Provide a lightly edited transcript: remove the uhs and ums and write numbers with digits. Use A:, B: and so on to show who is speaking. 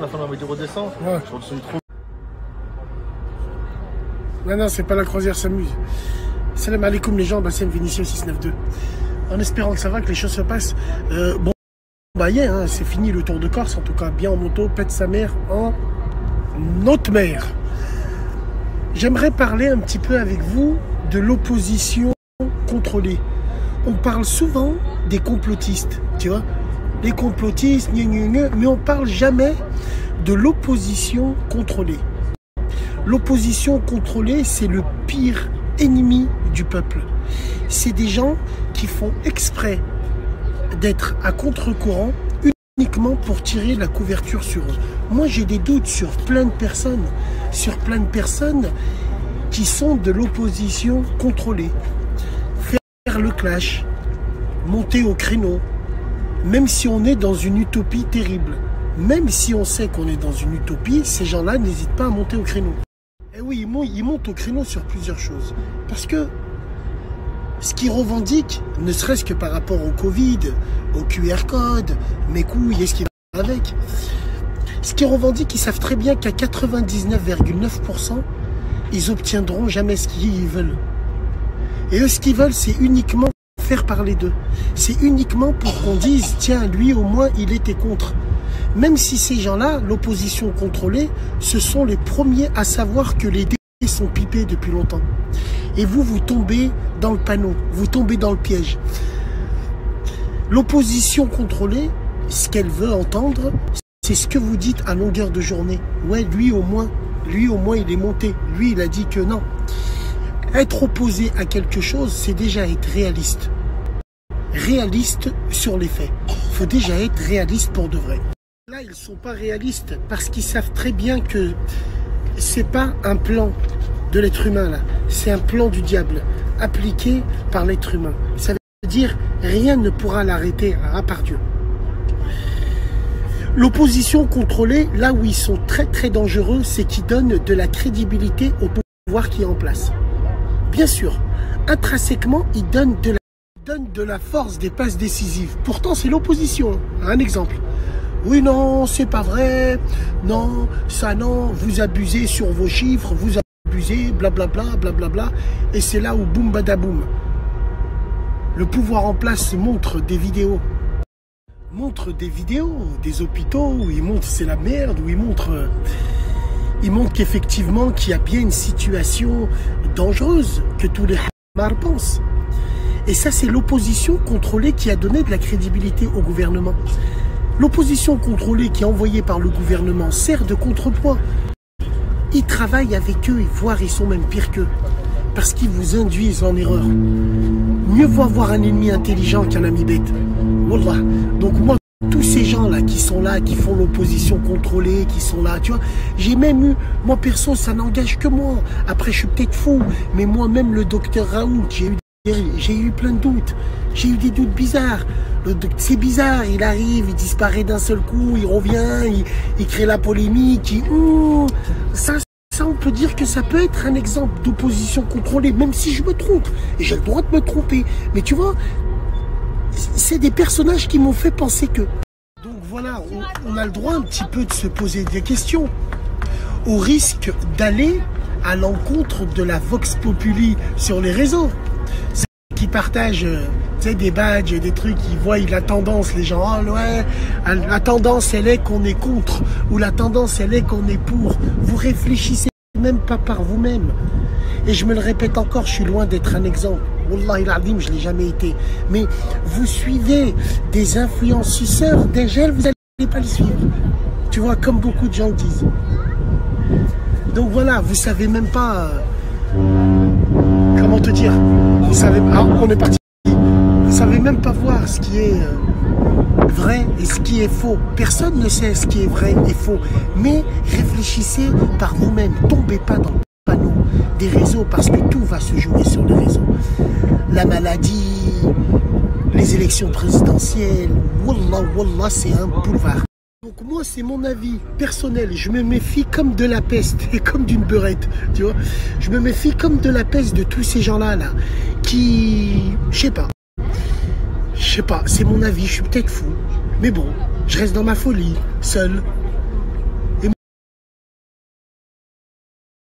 A: La fin de la voiture redescend.
B: Ouais.
A: Je retourne trop.
B: Non, c'est pas la croisière s'amuse. Salam alaikum les gens, Bassem Vénitien 692. En espérant que ça va, que les choses se passent. Bon, bah yeah, hein, c'est fini le Tour de Corse, en tout cas bien en moto, pète sa mère en haute mer. J'aimerais parler un petit peu avec vous de l'opposition contrôlée. On parle souvent des complotistes, tu vois. Les complotistes, mais on parle jamais de l'opposition contrôlée. L'opposition contrôlée, c'est le pire ennemi du peuple. C'est des gens qui font exprès d'être à contre-courant uniquement pour tirer la couverture sur eux. Moi, j'ai des doutes sur plein de personnes qui sont de l'opposition contrôlée. Faire le clash, monter au créneau, même si on est dans une utopie terrible. Même si on sait qu'on est dans une utopie, ces gens-là n'hésitent pas à monter au créneau. Et oui, ils montent au créneau sur plusieurs choses. Parce que ce qu'ils revendiquent, ne serait-ce que par rapport au Covid, au QR code, mes couilles et ce qui va avec, ce qu'ils revendiquent, ils savent très bien qu'à 99,9%, ils obtiendront jamais ce qu'ils veulent. Et eux, ce qu'ils veulent, c'est uniquement faire parler d'eux. C'est uniquement pour qu'on dise, tiens, lui au moins, il était contre. Même si ces gens-là, l'opposition contrôlée, ce sont les premiers à savoir que les dés sont pipés depuis longtemps. Et vous tombez dans le panneau, vous tombez dans le piège. L'opposition contrôlée, ce qu'elle veut entendre, c'est ce que vous dites à longueur de journée. Ouais, lui au moins, il est monté. Lui, il a dit que non. Être opposé à quelque chose, c'est déjà être réaliste. Réaliste sur les faits. Il faut déjà être réaliste pour de vrai. Là, ils ne sont pas réalistes parce qu'ils savent très bien que c'est pas un plan de l'être humain là. C'est un plan du diable appliqué par l'être humain. Ça veut dire rien ne pourra l'arrêter à part Dieu. L'opposition contrôlée, là où ils sont très très dangereux, c'est qu'ils donnent de la crédibilité au pouvoir qui est en place. Bien sûr, intrinsèquement, ils donnent de la force des passes décisives. Pourtant, c'est l'opposition. Un exemple. Oui, non, c'est pas vrai. Non, ça non, vous abusez sur vos chiffres, vous abusez, blablabla, blablabla. Et c'est là où boum badaboum. Le pouvoir en place montre des vidéos. Montre des vidéos des hôpitaux où ils montrent c'est la merde, où ils montrent qu'effectivement qu'il y a bien une situation dangereuse que tous les hamars pensent. Et ça, c'est l'opposition contrôlée qui a donné de la crédibilité au gouvernement. L'opposition contrôlée qui est envoyée par le gouvernement sert de contrepoids. Ils travaillent avec eux, voire ils sont même pires qu'eux. Parce qu'ils vous induisent en erreur. Mieux vaut avoir un ennemi intelligent qu'un ami bête. Wallah. Donc moi, tous ces gens-là qui sont là, qui font l'opposition contrôlée, qui sont là, tu vois, j'ai même eu, moi perso, ça n'engage que moi. Après, je suis peut-être fou, mais moi-même, le docteur Raoult, j'ai eu plein de doutes. J'ai eu des doutes bizarres. C'est bizarre, il arrive, il disparaît d'un seul coup, il revient, il crée la polémique. Ça, on peut dire que ça peut être un exemple d'opposition contrôlée, même si je me trompe. Et j'ai le droit de me tromper. Mais tu vois, c'est des personnages qui m'ont fait penser que... Donc voilà, on a le droit un petit peu de se poser des questions. Au risque d'aller à l'encontre de la Vox Populi sur les réseaux. Ceux qui partagent des badges, des trucs, ils voient la tendance, les gens, oh ouais, la tendance elle est qu'on est contre, ou la tendance elle est qu'on est pour. Vous réfléchissez même pas par vous-même. Et je me le répète encore, je suis loin d'être un exemple. Wallahi l'azim, je ne l'ai jamais été. Mais vous suivez des influenceurs, des gels, vous n'allez pas les suivre. Tu vois, comme beaucoup de gens le disent. Donc voilà, vous savez même pas... comment te dire? Vous savez... Ah, on est parti. Vous savez même pas voir ce qui est vrai et ce qui est faux. Personne ne sait ce qui est vrai et faux. Mais réfléchissez par vous-même. Tombez pas dans le panneau des réseaux parce que tout va se jouer sur les réseaux. La maladie, les élections présidentielles, wallah, c'est un boulevard. Donc moi, c'est mon avis personnel. Je me méfie comme de la peste et comme d'une beurette, tu vois. Je me méfie comme de la peste de tous ces gens-là, qui... Je sais pas, c'est mon avis, je suis peut-être fou. Mais bon, je reste dans ma folie, seul,